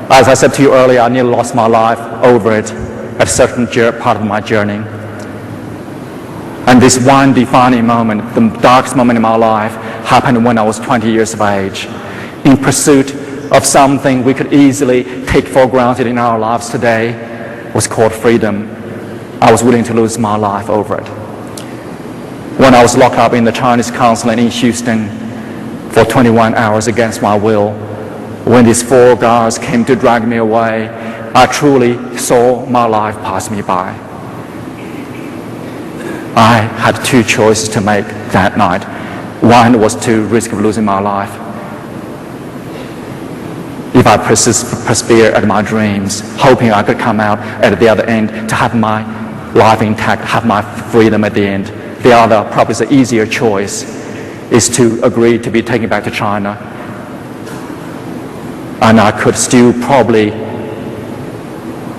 As I said to you earlier, I nearly lost my life over it at a certain part of my journey. And this one defining moment, the darkest moment in my life, happened when I was 20 years of age. In pursuit of something we could easily take for granted in our lives today, was called freedom. I was willing to lose my life over it. When I was locked up in the Chinese consulate in Houston for 21 hours against my will, when these 4 guards came to drag me away, I truly saw my life pass me by. I had 2 choices to make that night. One was to risk losing my life. If I persevere at my dreams, hoping I could come out at the other end to have my life intact, have my freedom at the end. The other, probably the easier choice, is to agree to be taken back to China. And I could still probably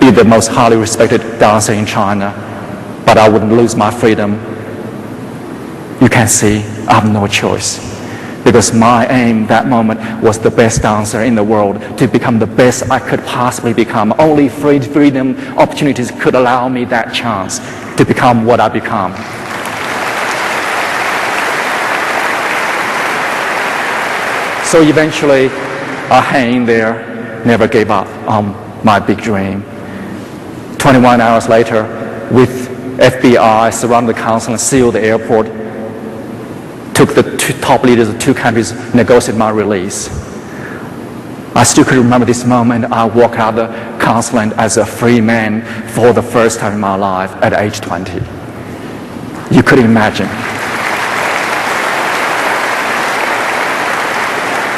be the most highly respected dancer in China, but I wouldn't lose my freedom. You can see I have no choice, because my aim that moment was the best dancer in the world, to become the best I could possibly become. Only freedom opportunities could allow me that chance to become what I become. So eventually, I hang in there, never gave up on my big dream. 21 hours later, with FBI surrounded the council and sealed the airport, took the 2 top leaders of 2 countries, negotiated my release. I still could remember this moment. I walked out of the consulate as a free man for the first time in my life at age 20. You could imagine.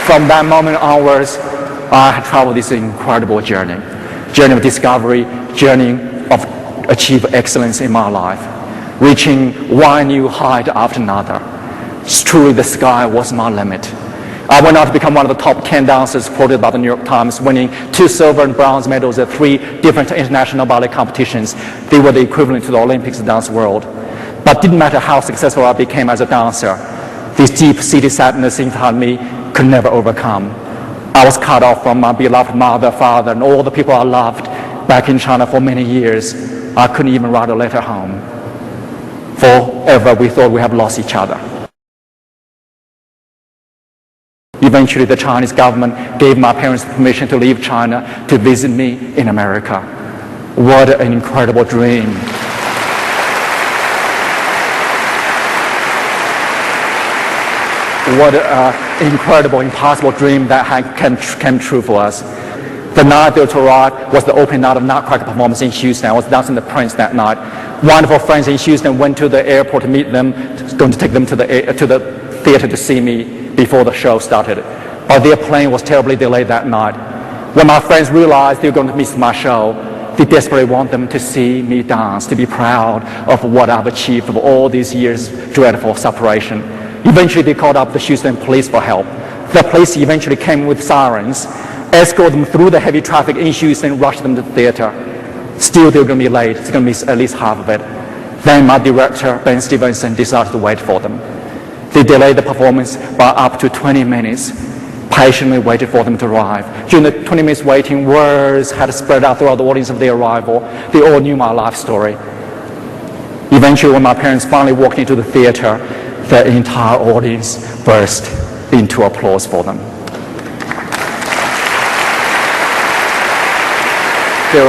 From that moment onwards, I had traveled this incredible journey of discovery, journey of achieving excellence in my life, reaching one new height after another. Truly, the sky was my limit. I went on to become one of the top 10 dancers quoted by the New York Times, winning 2 silver and bronze medals at 3 different international ballet competitions. They were the equivalent to the Olympics of the dance world. But it didn't matter how successful I became as a dancer. This deep-seated sadness inside me could never overcome. I was cut off from my beloved mother, father, and all the people I loved back in China for many years. I couldn't even write a letter home. Forever, we thought we had lost each other. Eventually, the Chinese government gave my parents permission to leave China to visit me in America. What an incredible dream. What an incredible, impossible dream that came true for us. The night they arrived was the opening night of Nutcracker performance in Houston. I was dancing the Prince that night. Wonderful friends in Houston went to the airport to meet them, going to take them to the theater to see me before the show started. But their plane was terribly delayed that night. When my friends realized they were going to miss my show, they desperately want them to see me dance, to be proud of what I've achieved for all these years of dreadful separation. Eventually, they called up the Houston police for help. The police eventually came with sirens, escorted them through the heavy traffic in Houston, rushed them to the theater. Still, they were going to be late. It's going to miss at least half of it. Then my director, Ben Stevenson, decided to wait for them. They delayed the performance by up to 20 minutes, patiently waited for them to arrive. During the 20 minutes waiting, words had spread out throughout the audience of their arrival. They all knew my life story. Eventually, when my parents finally walked into the theater, the entire audience burst into applause for them. There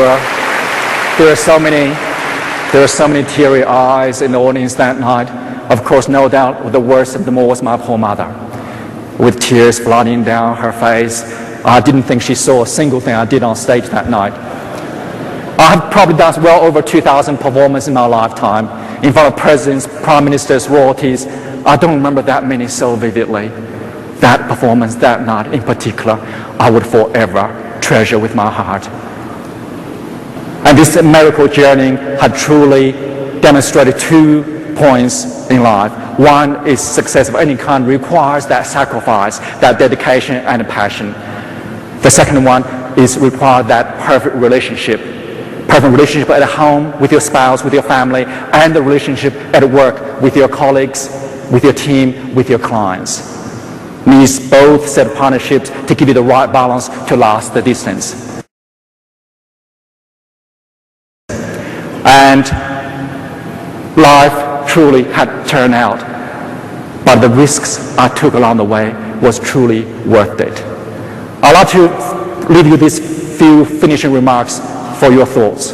were so many teary eyes in the audience that night. Of course, no doubt, the worst of them all was my poor mother, with tears flooding down her face. I didn't think she saw a single thing I did on stage that night. I have probably danced well over 2,000 performances in my lifetime, in front of presidents, prime ministers, royalties. I don't remember that many so vividly. That performance that night in particular, I would forever treasure with my heart. And this miracle journey had truly demonstrated 2 points in life. One is success of any kind requires that sacrifice, that dedication and passion. The second one is require that perfect relationship at home with your spouse, with your family, and the relationship at work with your colleagues, with your team, with your clients. Needs both set of partnerships to give you the right balance to last the distance. And life truly had turned out, but the risks I took along the way was truly worth it. I'd like to leave you these few finishing remarks for your thoughts.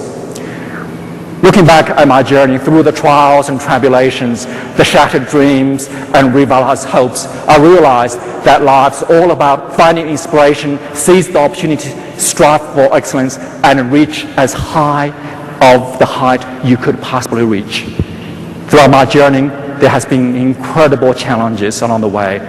Looking back at my journey through the trials and tribulations, the shattered dreams and revitalized hopes, I realized that life's all about finding inspiration, seize the opportunity, strive for excellence, and reach as high of the height you could possibly reach. Throughout my journey, there has been incredible challenges along the way,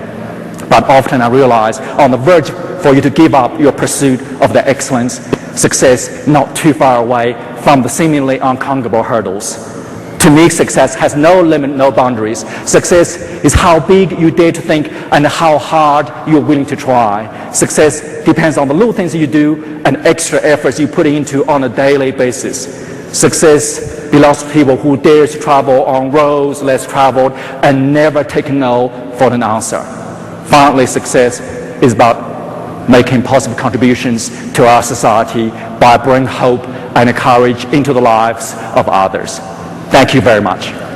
but often I realize on the verge for you to give up your pursuit of the excellence, success not too far away from the seemingly unconquerable hurdles. To me, success has no limit, no boundaries. Success is how big you dare to think and how hard you're willing to try. Success depends on the little things you do and extra efforts you put into on a daily basis. Success belongs to people who dare to travel on roads less traveled and never take no for an answer. Finally, success is about making positive contributions to our society by bringing hope and courage into the lives of others. Thank you very much.